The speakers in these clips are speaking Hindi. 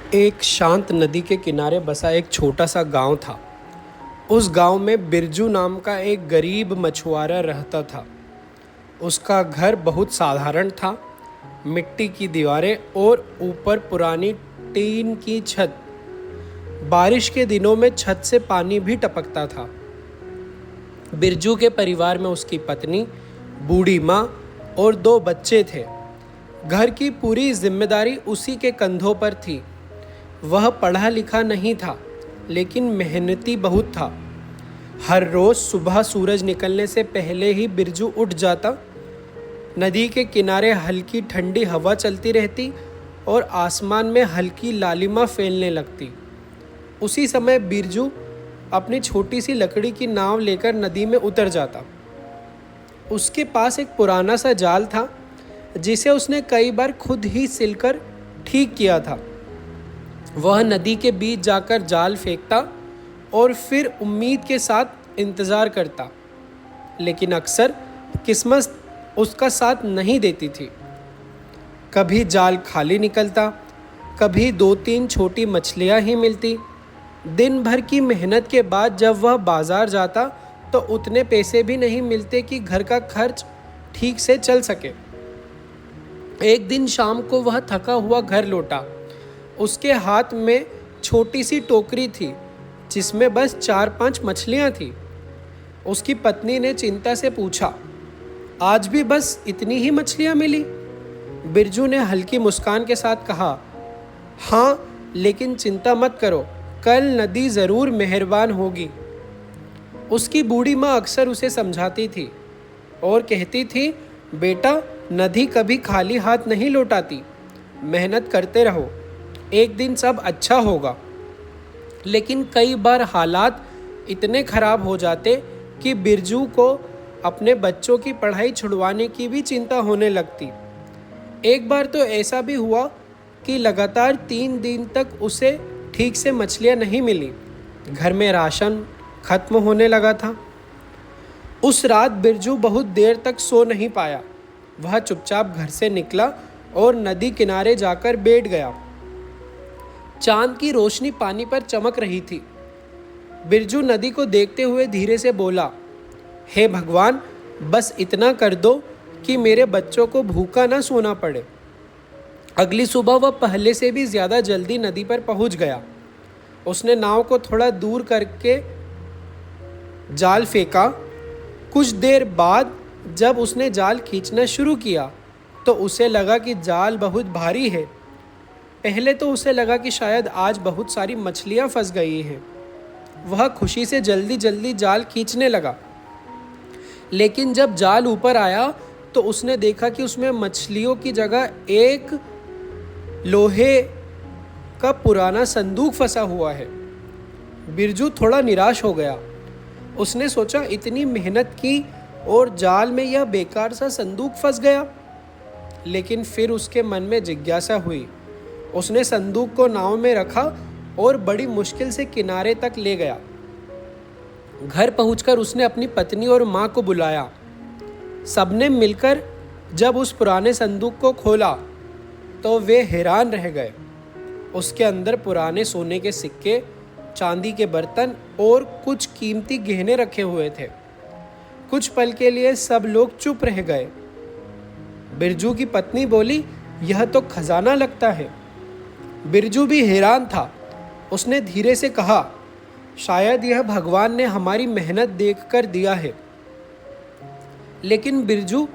एक शांत नदी के किनारे बसा एक छोटा सा गांव था। उस गांव में बिरजू नाम का एक गरीब मछुआरा रहता था। उसका घर बहुत साधारण था। मिट्टी की दीवारें और ऊपर पुरानी टीन की छत। बारिश के दिनों में छत से पानी भी टपकता था। बिरजू के परिवार में उसकी पत्नी, बूढ़ी माँ और 2 बच्चे थे। घर की पूरी जिम्मेदारी उसी के कंधों पर थी। वह पढ़ा लिखा नहीं था, लेकिन मेहनती बहुत था। हर रोज सुबह सूरज निकलने से पहले ही बिरजू उठ जाता। नदी के किनारे हल्की ठंडी हवा चलती रहती और आसमान में हल्की लालिमा फैलने लगती। उसी समय बिरजू अपनी छोटी सी लकड़ी की नाव लेकर नदी में उतर जाता। उसके पास एक पुराना सा जाल था, जिसे उसने कई बार खुद ही सिलकर ठीक किया था। वह नदी के बीच जाकर जाल फेंकता और फिर उम्मीद के साथ इंतज़ार करता, लेकिन अक्सर किस्मत उसका साथ नहीं देती थी। कभी जाल खाली निकलता, कभी 2-3 छोटी मछलियाँ ही मिलती। दिन भर की मेहनत के बाद जब वह बाज़ार जाता तो उतने पैसे भी नहीं मिलते कि घर का खर्च ठीक से चल सके। एक दिन शाम को वह थका हुआ घर लौटा। उसके हाथ में छोटी सी टोकरी थी, जिसमें बस 4-5 मछलियाँ थीं। उसकी पत्नी ने चिंता से पूछा, आज भी बस इतनी ही मछलियाँ मिली? बिरजू ने हल्की मुस्कान के साथ कहा, हाँ, लेकिन चिंता मत करो, कल नदी ज़रूर मेहरबान होगी। उसकी बूढ़ी माँ अक्सर उसे समझाती थी और कहती थी, बेटा, नदी कभी खाली हाथ नहीं लौटाती, मेहनत करते रहो, एक दिन सब अच्छा होगा। लेकिन कई बार हालात इतने खराब हो जाते कि बिरजू को अपने बच्चों की पढ़ाई छुड़वाने की भी चिंता होने लगती। एक बार तो ऐसा भी हुआ कि लगातार 3 दिन तक उसे ठीक से मछलियाँ नहीं मिली। घर में राशन खत्म होने लगा था। उस रात बिरजू बहुत देर तक सो नहीं पाया। वह चुपचाप घर से निकला और नदी किनारे जाकर बैठ गया। चांद की रोशनी पानी पर चमक रही थी। बिरजू नदी को देखते हुए धीरे से बोला, हे भगवान, बस इतना कर दो कि मेरे बच्चों को भूखा ना सोना पड़े। अगली सुबह वह पहले से भी ज़्यादा जल्दी नदी पर पहुंच गया। उसने नाव को थोड़ा दूर करके जाल फेंका। कुछ देर बाद जब उसने जाल खींचना शुरू किया तो उसे लगा कि जाल बहुत भारी है। पहले तो उसे लगा कि शायद आज बहुत सारी मछलियाँ फंस गई हैं। वह खुशी से जल्दी जल्दी जाल खींचने लगा, लेकिन जब जाल ऊपर आया तो उसने देखा कि उसमें मछलियों की जगह एक लोहे का पुराना संदूक फंसा हुआ है। बिरजू थोड़ा निराश हो गया। उसने सोचा, इतनी मेहनत की और जाल में यह बेकार सा संदूक फंस गया। लेकिन फिर उसके मन में जिज्ञासा हुई। उसने संदूक को नाव में रखा और बड़ी मुश्किल से किनारे तक ले गया। घर पहुंचकर उसने अपनी पत्नी और माँ को बुलाया। सबने मिलकर जब उस पुराने संदूक को खोला तो वे हैरान रह गए। उसके अंदर पुराने सोने के सिक्के, चांदी के बर्तन और कुछ कीमती गहने रखे हुए थे। कुछ पल के लिए सब लोग चुप रह गए। बिरजू की पत्नी बोली, यह तो खजाना लगता है। बिरजू भी हैरान था। उसने धीरे से कहा, शायद यह भगवान ने हमारी मेहनत देखकर दिया है। लेकिन बिरजू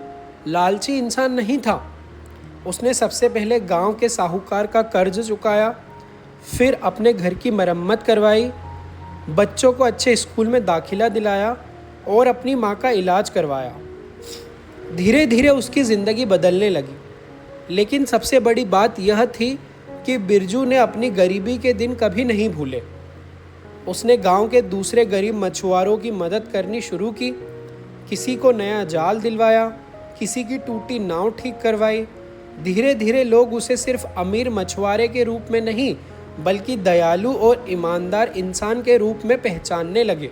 लालची इंसान नहीं था। उसने सबसे पहले गांव के साहूकार का कर्ज चुकाया, फिर अपने घर की मरम्मत करवाई, बच्चों को अच्छे स्कूल में दाखिला दिलाया और अपनी माँ का इलाज करवाया। धीरे धीरे उसकी ज़िंदगी बदलने लगी। लेकिन सबसे बड़ी बात यह थी कि बिरजू ने अपनी गरीबी के दिन कभी नहीं भूले। उसने गांव के दूसरे गरीब मछुआरों की मदद करनी शुरू की। किसी को नया जाल दिलवाया, किसी की टूटी नाव ठीक करवाई। धीरे धीरे लोग उसे सिर्फ अमीर मछुआरे के रूप में नहीं, बल्कि दयालु और ईमानदार इंसान के रूप में पहचानने लगे।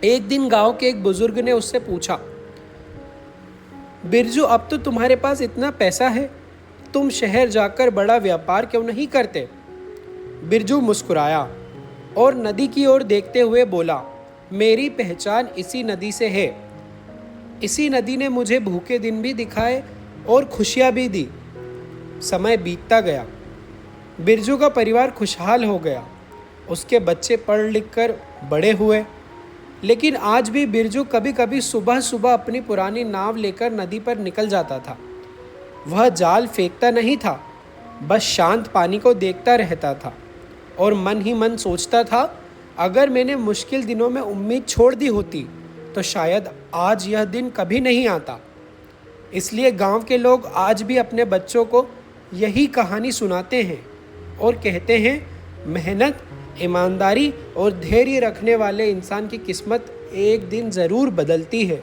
एक दिन गांव के एक बुजुर्ग ने उससे पूछा, बिरजू, अब तो तुम्हारे पास इतना पैसा है, तुम शहर जाकर बड़ा व्यापार क्यों नहीं करते? बिरजू मुस्कुराया और नदी की ओर देखते हुए बोला, मेरी पहचान इसी नदी से है। इसी नदी ने मुझे भूखे दिन भी दिखाए और खुशियाँ भी दी। समय बीतता गया। बिरजू का परिवार खुशहाल हो गया। उसके बच्चे पढ़ लिख कर बड़े हुए। लेकिन आज भी बिरजू कभी कभी सुबह सुबह अपनी पुरानी नाव लेकर नदी पर निकल जाता था। वह जाल फेंकता नहीं था, बस शांत पानी को देखता रहता था और मन ही मन सोचता था, अगर मैंने मुश्किल दिनों में उम्मीद छोड़ दी होती तो शायद आज यह दिन कभी नहीं आता। इसलिए गांव के लोग आज भी अपने बच्चों को यही कहानी सुनाते हैं और कहते हैं, मेहनत, ईमानदारी और धैर्य रखने वाले इंसान की किस्मत एक दिन ज़रूर बदलती है।